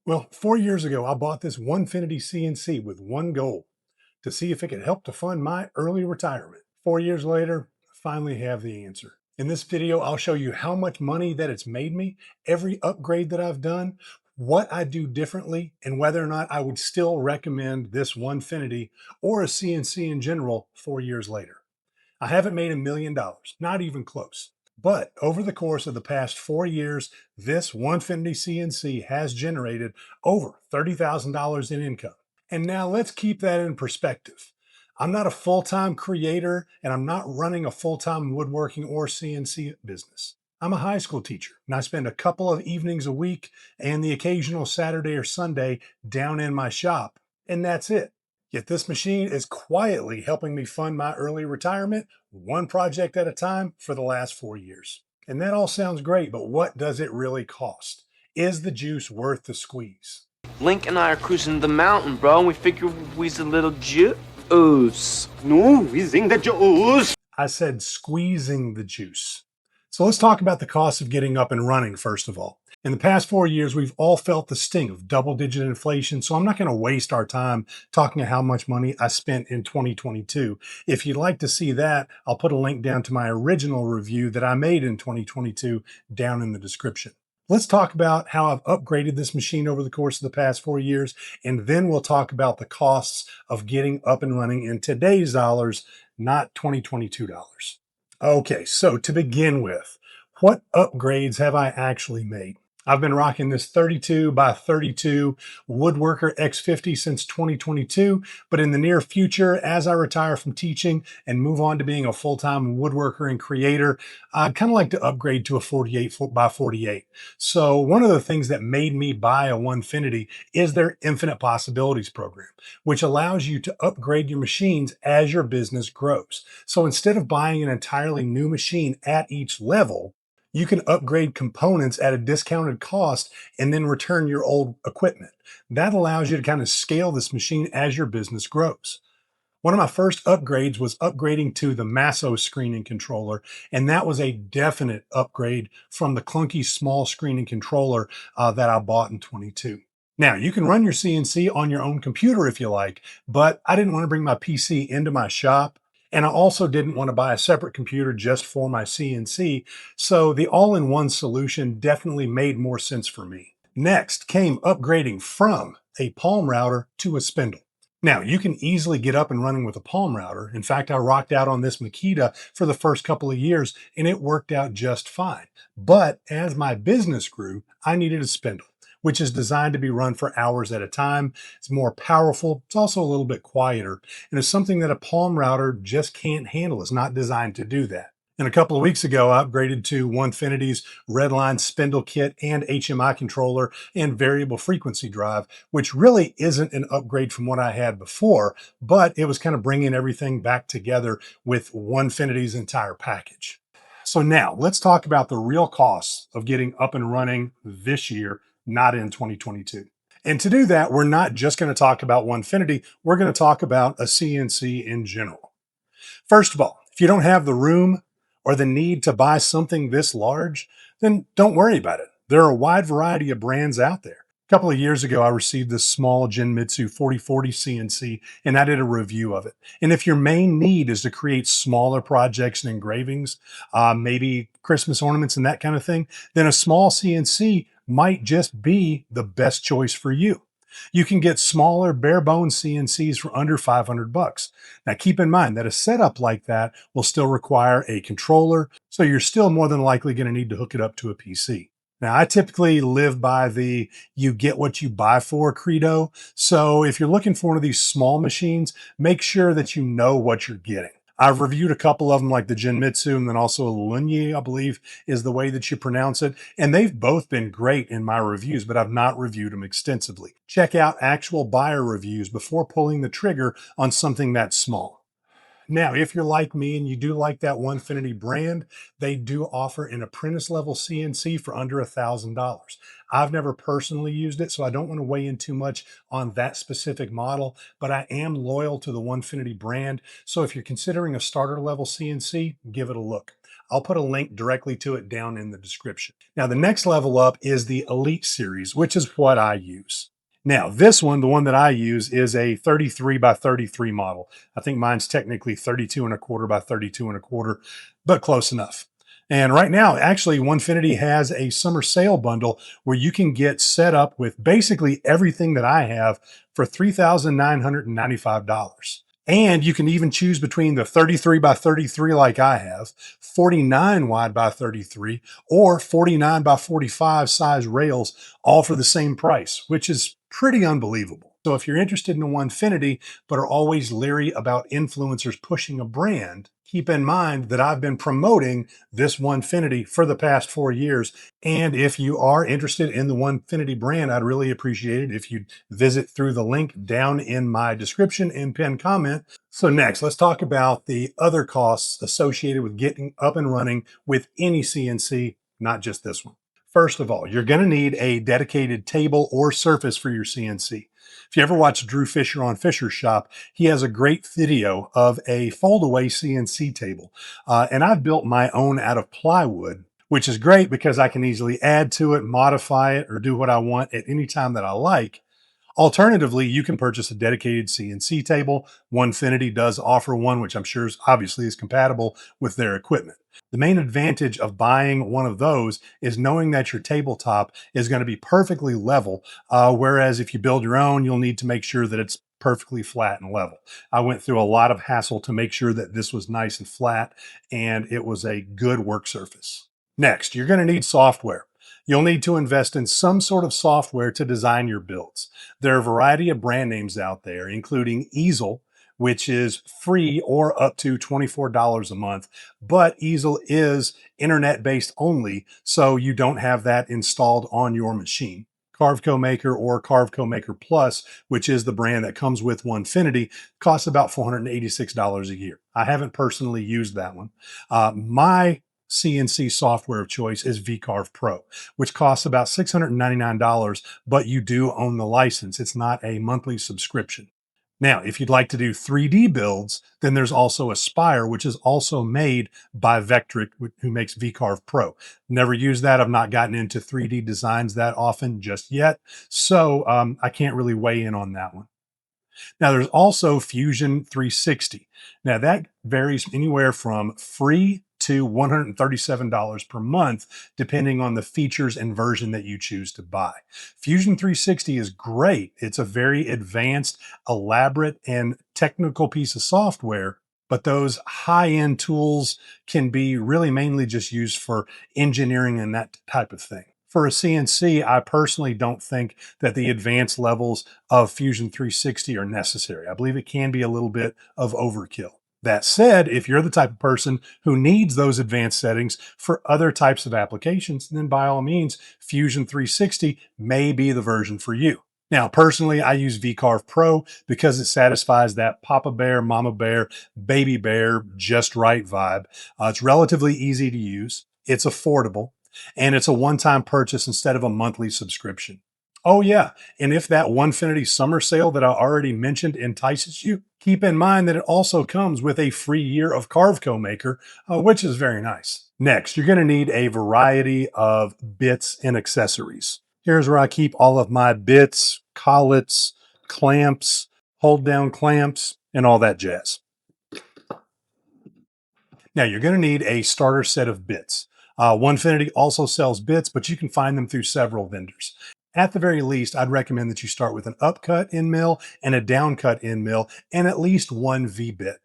Well, 4 years ago, I bought this Onefinity CNC with one goal to see if it could help to fund my early retirement. 4 years later, I finally have the answer. In this video, I'll show you how much money that it's made me, every upgrade that I've done, what I do differently, and whether or not I would still recommend this Onefinity or a CNC in general 4 years later. I haven't made $1 million, not even close. But over the course of the past 4 years, this Onefinity CNC has generated over $30,000 in income. And now let's keep that in perspective. I'm not a full-time creator and I'm not running a full-time woodworking or CNC business. I'm a high school teacher and I spend a couple of evenings a week and the occasional Saturday or Sunday down in my shop, and that's it. Yet this machine is quietly helping me fund my early retirement, one project at a time, for the last 4 years. And that all sounds great, but what does it really cost? Is the juice worth the squeeze? Link and I are cruising the mountain, bro, and we figure we's a little juice. No, we sing the juice. I said squeezing the juice. So let's talk about the cost of getting up and running first of all. In the past 4 years, we've all felt the sting of double-digit inflation, so I'm not going to waste our time talking about how much money I spent in 2022. If you'd like to see that, I'll put a link down to my original review that I made in 2022 down in the description. Let's talk about how I've upgraded this machine over the course of the past 4 years, and then we'll talk about the costs of getting up and running in today's dollars, not 2022 dollars. Okay, so to begin with, what upgrades have I actually made? I've been rocking this 32 by 32 Woodworker X50 since 2022, but in the near future, as I retire from teaching and move on to being a full-time woodworker and creator, I'd kind of like to upgrade to a 48 by 48. So one of the things that made me buy a Onefinity is their Infinite Possibilities program, which allows you to upgrade your machines as your business grows. So instead of buying an entirely new machine at each level, you can upgrade components at a discounted cost and then return your old equipment. That allows you to kind of scale this machine as your business grows. One of my first upgrades was upgrading to the Masso screening controller, and that was a definite upgrade from the clunky small screening controller that I bought in 22. Now, you can run your CNC on your own computer if you like, but I didn't want to bring my PC into my shop. And I also didn't want to buy a separate computer just for my CNC. So the all-in-one solution definitely made more sense for me. Next came upgrading from a palm router to a spindle. Now, you can easily get up and running with a palm router. In fact, I rocked out on this Makita for the first couple of years and it worked out just fine. But as my business grew, I needed a spindle, which is designed to be run for hours at a time. It's more powerful. It's also a little bit quieter. And it's something that a palm router just can't handle. It's not designed to do that. And a couple of weeks ago, I upgraded to Onefinity's Redline spindle kit and HMI controller and variable frequency drive, which really isn't an upgrade from what I had before, but it was kind of bringing everything back together with Onefinity's entire package. So now let's talk about the real costs of getting up and running this year, not in 2022. And to do that, we're not just going to talk about Onefinity, we're going to talk about a CNC in general. First of all, if you don't have the room or the need to buy something this large, then don't worry about it. There are a wide variety of brands out there. A couple of years ago, I received this small Genmitsu 4040 CNC and I did a review of it. And if your main need is to create smaller projects and engravings, maybe Christmas ornaments and that kind of thing, then a small CNC might just be the best choice for you. You can get smaller bare bones CNCs for under 500 bucks. Now keep in mind that a setup like that will still require a controller, so you're still more than likely going to need to hook it up to a PC. Now I typically live by the you get what you buy for credo. So if you're looking for one of these small machines, make sure that you know what you're getting. I've reviewed a couple of them like the Genmitsu and then also a Lunyi, I believe is the way that you pronounce it. And they've both been great in my reviews, but I've not reviewed them extensively. Check out actual buyer reviews before pulling the trigger on something that small. Now, if you're like me and you do like that Onefinity brand, they do offer an apprentice level CNC for under $1,000. I've never personally used it, so I don't want to weigh in too much on that specific model, but I am loyal to the Onefinity brand. So if you're considering a starter level CNC, give it a look. I'll put a link directly to it down in the description. Now, the next level up is the Elite series, which is what I use. Now, this one, the one that I use, is a 33 by 33 model. I think mine's technically 32 and a quarter by 32 and a quarter, but close enough. And right now, actually, Onefinity has a summer sale bundle where you can get set up with basically everything that I have for $3,995. And you can even choose between the 33 by 33 like I have, 49 wide by 33, or 49 by 45 size rails, all for the same price, which is pretty unbelievable. So if you're interested in Onefinity, but are always leery about influencers pushing a brand, keep in mind that I've been promoting this Onefinity for the past 4 years. And if you are interested in the Onefinity brand, I'd really appreciate it if you'd visit through the link down in my description and pinned comment. So next, let's talk about the other costs associated with getting up and running with any CNC, not just this one. First of all, you're going to need a dedicated table or surface for your CNC. If you ever watch Drew Fisher on Fisher's Shop, he has a great video of a fold-away CNC table. And I've built my own out of plywood, which is great because I can easily add to it, modify it, or do what I want at any time that I like. Alternatively, you can purchase a dedicated CNC table. Onefinity does offer one, which I'm sure obviously is compatible with their equipment. The main advantage of buying one of those is knowing that your tabletop is going to be perfectly level, whereas if you build your own, you'll need to make sure that it's perfectly flat and level. I went through a lot of hassle to make sure that this was nice and flat, and it was a good work surface. Next, you're going to need software. You'll need to invest in some sort of software to design your builds. There are a variety of brand names out there, including Easel, which is free or up to $24 a month. But Easel is internet-based only, so you don't have that installed on your machine. Carveco Maker or Carveco Maker Plus, which is the brand that comes with Onefinity, costs about $486 a year. I haven't personally used that one. My CNC software of choice is VCarve Pro, which costs about $699, but you do own the license. It's not a monthly subscription. Now, if you'd like to do 3D builds, then there's also Aspire, which is also made by Vectric, who makes VCarve Pro. Never used that. I've not gotten into 3D designs that often just yet, so I can't really weigh in on that one. Now, there's also Fusion 360. Now, that varies anywhere from free to $137 per month, depending on the features and version that you choose to buy. Fusion 360 is great. It's a very advanced, elaborate, and technical piece of software, but those high-end tools can be really mainly just used for engineering and that type of thing. For a CNC, I personally don't think that the advanced levels of Fusion 360 are necessary. I believe it can be a little bit of overkill. That said, if you're the type of person who needs those advanced settings for other types of applications, then by all means, Fusion 360 may be the version for you. Now, personally, I use VCarve Pro because it satisfies that Papa Bear, Mama Bear, Baby Bear, just right vibe. It's relatively easy to use. It's affordable. And it's a one-time purchase instead of a monthly subscription. Oh yeah, and if that Onefinity summer sale that I already mentioned entices you, keep in mind that it also comes with a free year of Carveco Maker, which is very nice. Next, you're going to need a variety of bits and accessories. Here's where I keep all of my bits, collets, clamps, hold-down clamps, and all that jazz. Now, you're going to need a starter set of bits. Onefinity also sells bits, but you can find them through several vendors. At the very least, I'd recommend that you start with an upcut end mill and a downcut end mill and at least one V-bit.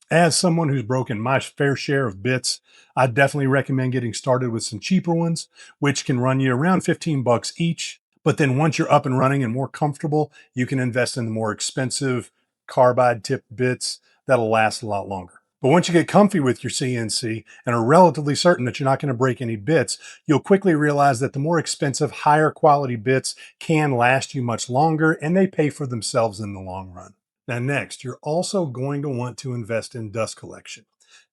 As someone who's broken my fair share of bits, I definitely recommend getting started with some cheaper ones, which can run you around 15 bucks each. But then once you're up and running and more comfortable, you can invest in the more expensive carbide tipped bits that'll last a lot longer. But once you get comfy with your CNC and are relatively certain that you're not going to break any bits, you'll quickly realize that the more expensive, higher quality bits can last you much longer and they pay for themselves in the long run. Now next, you're also going to want to invest in dust collection.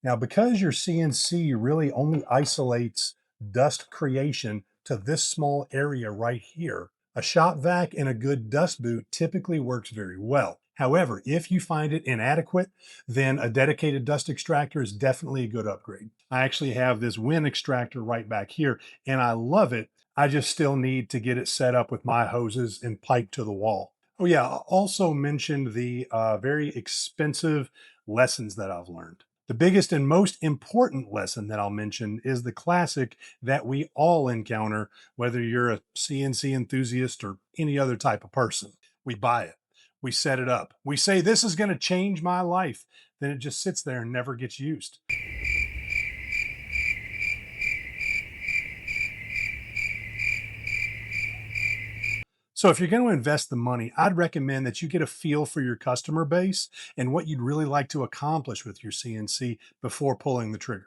Now, because your CNC really only isolates dust creation to this small area right here, a shop vac and a good dust boot typically works very well. However, if you find it inadequate, then a dedicated dust extractor is definitely a good upgrade. I actually have this wind extractor right back here, and I love it. I just still need to get it set up with my hoses and pipe to the wall. Oh yeah, I also mentioned the very expensive lessons that I've learned. The biggest and most important lesson that I'll mention is the classic that we all encounter, whether you're a CNC enthusiast or any other type of person. We buy it, we set it up, we say, this is going to change my life. Then it just sits there and never gets used. So if you're going to invest the money, I'd recommend that you get a feel for your customer base and what you'd really like to accomplish with your CNC before pulling the trigger.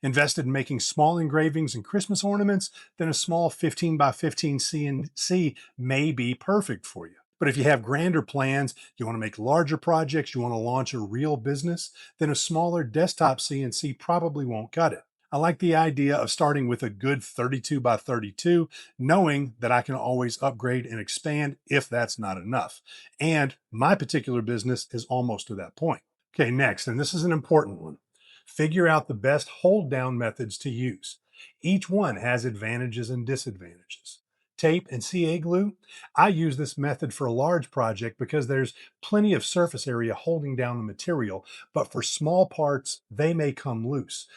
Invested in making small engravings and Christmas ornaments, then a small 15 by 15 CNC may be perfect for you. But if you have grander plans, you want to make larger projects, you want to launch a real business, then a smaller desktop CNC probably won't cut it. I like the idea of starting with a good 32 by 32, knowing that I can always upgrade and expand if that's not enough. And my particular business is almost to that point. Okay, next, and this is an important one. Figure out the best hold down methods to use. Each one has advantages and disadvantages. Tape and CA glue, I use this method for a large project because there's plenty of surface area holding down the material, but for small parts, they may come loose,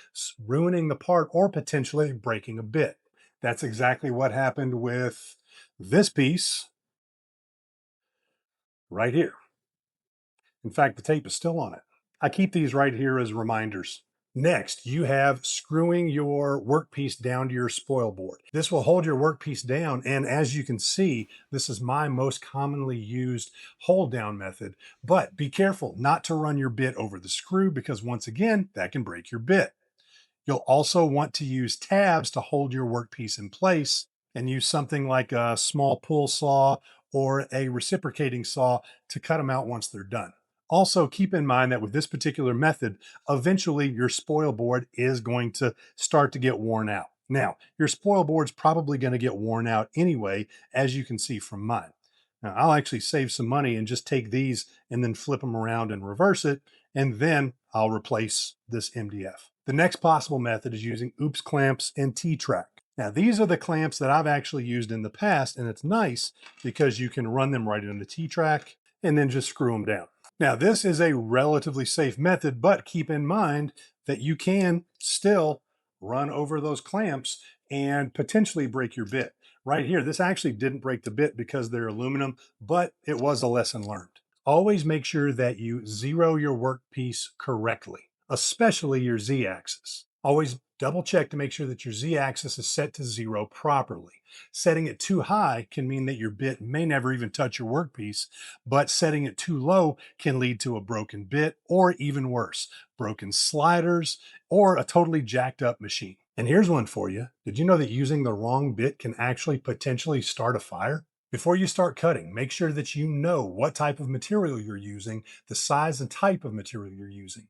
ruining the part or potentially breaking a bit. That's exactly what happened with this piece right here. In fact, the tape is still on it. I keep these right here as reminders. Next, you have screwing your workpiece down to your spoil board. This will hold your workpiece down, and as you can see, this is my most commonly used hold down method. But be careful not to run your bit over the screw because once again, that can break your bit. You'll also want to use tabs to hold your workpiece in place and use something like a small pull saw or a reciprocating saw to cut them out once they're done. Also, keep in mind that with this particular method, eventually your spoil board is going to start to get worn out. Now, your spoil board's probably going to get worn out anyway, as you can see from mine. Now, I'll actually save some money and just take these and then flip them around and reverse it, and then I'll replace this MDF. The next possible method is using OOPS clamps and T-track. Now, these are the clamps that I've actually used in the past, and it's nice because you can run them right into the T-track and then just screw them down. Now, this is a relatively safe method, but keep in mind that you can still run over those clamps and potentially break your bit. Right here, this actually didn't break the bit because they're aluminum, but it was a lesson learned. Always make sure that you zero your workpiece correctly, especially your Z-axis. Always double check to make sure that your Z-axis is set to 0 properly. Setting it too high can mean that your bit may never even touch your workpiece, but setting it too low can lead to a broken bit or even worse, broken sliders or a totally jacked up machine. And here's one for you. Did you know that using the wrong bit can actually potentially start a fire? Before you start cutting, make sure that you know what type of material you're using, the size and type of material you're using.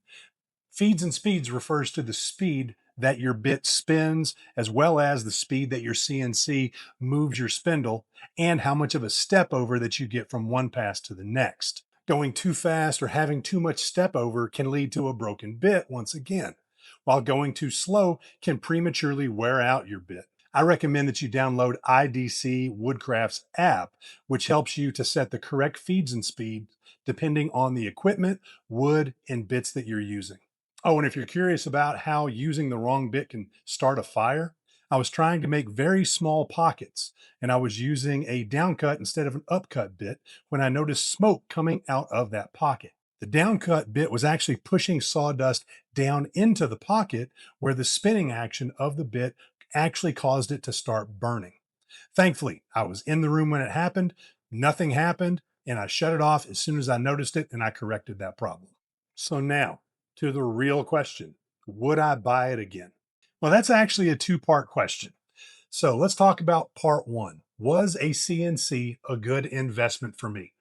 Feeds and speeds refers to the speed that your bit spins, as well as the speed that your CNC moves your spindle, and how much of a step over that you get from one pass to the next. Going too fast or having too much step over can lead to a broken bit once again, while going too slow can prematurely wear out your bit. I recommend that you download IDC Woodcraft's app, which helps you to set the correct feeds and speeds depending on the equipment, wood, and bits that you're using. Oh, and if you're curious about how using the wrong bit can start a fire, I was trying to make very small pockets and I was using a downcut instead of an upcut bit when I noticed smoke coming out of that pocket. The downcut bit was actually pushing sawdust down into the pocket where the spinning action of the bit actually caused it to start burning. Thankfully, I was in the room when it happened, nothing happened, and I shut it off as soon as I noticed it and I corrected that problem. So now, to the real question, would I buy it again? Well, that's actually a two-part question. So let's talk about part one. Was a CNC a good investment for me?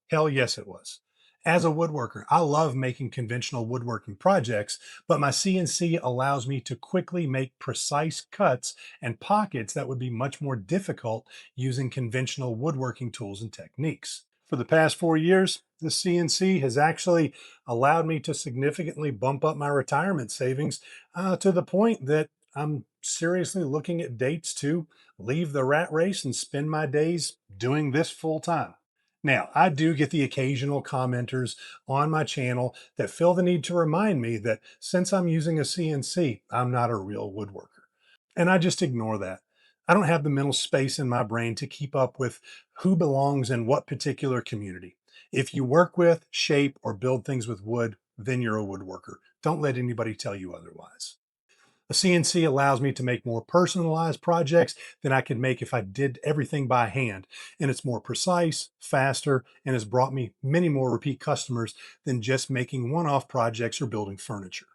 Hell yes, it was. As a woodworker, I love making conventional woodworking projects, but my CNC allows me to quickly make precise cuts and pockets that would be much more difficult using conventional woodworking tools and techniques. For the past 4 years, the CNC has actually allowed me to significantly bump up my retirement savings to the point that I'm seriously looking at dates to leave the rat race and spend my days doing this full time. Now, I do get the occasional commenters on my channel that feel the need to remind me that since I'm using a CNC, I'm not a real woodworker. And I just ignore that. I don't have the mental space in my brain to keep up with who belongs in what particular community. If you work with, shape, or build things with wood, then you're a woodworker. Don't let anybody tell you otherwise. A CNC allows me to make more personalized projects than I could make if I did everything by hand. And it's more precise, faster, and has brought me many more repeat customers than just making one-off projects or building furniture.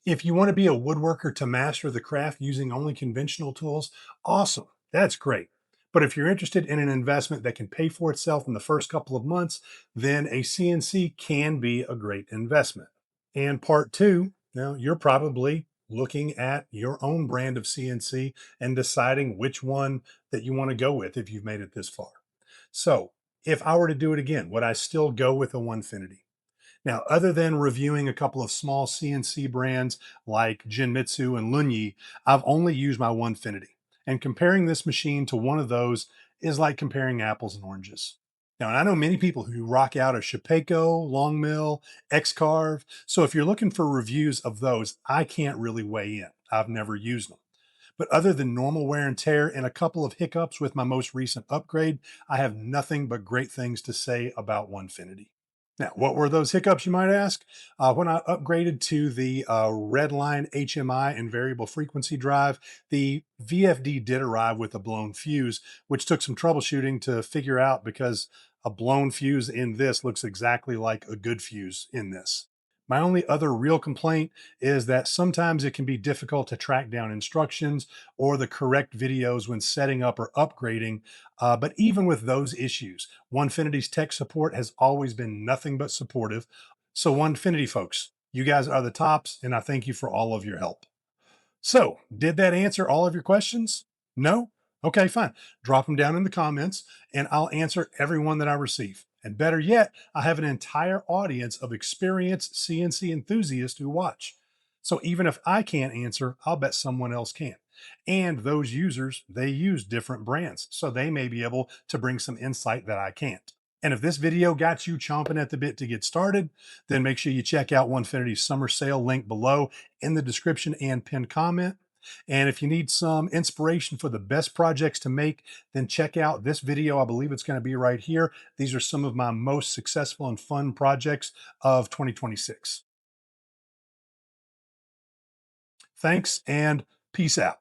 If you want to be a woodworker to master the craft using only conventional tools, awesome. That's great. But if you're interested in an investment that can pay for itself in the first couple of months, then a CNC can be a great investment. And part two, now you're probably looking at your own brand of CNC and deciding which one that you want to go with if you've made it this far. So if I were to do it again, would I still go with a Onefinity? Now, other than reviewing a couple of small CNC brands like Jinmitsu and Lunyi, I've only used my Onefinity. And comparing this machine to one of those is like comparing apples and oranges. Now, and I know many people who rock out a Shapeco, Longmill, X-Carve. So if you're looking for reviews of those, I can't really weigh in. I've never used them. But other than normal wear and tear and a couple of hiccups with my most recent upgrade, I have nothing but great things to say about Onefinity. Now, what were those hiccups, you might ask? When I upgraded to the Redline HMI and variable frequency drive, the VFD did arrive with a blown fuse, which took some troubleshooting to figure out because a blown fuse in this looks exactly like a good fuse in this. My only other real complaint is that sometimes it can be difficult to track down instructions or the correct videos when setting up or upgrading. But even with those issues, Onefinity's tech support has always been nothing but supportive. So, Onefinity folks, you guys are the tops, and I thank you for all of your help. So, did that answer all of your questions? No? Okay, fine. Drop them down in the comments and I'll answer every one that I receive. And better yet, I have an entire audience of experienced CNC enthusiasts who watch. So even if I can't answer, I'll bet someone else can. And those users, they use different brands, so they may be able to bring some insight that I can't. And if this video got you chomping at the bit to get started, then make sure you check out Onefinity's summer sale link below in the description and pinned comment. And if you need some inspiration for the best projects to make, then check out this video. I believe it's going to be right here. These are some of my most successful and fun projects of 2026. Thanks and peace out.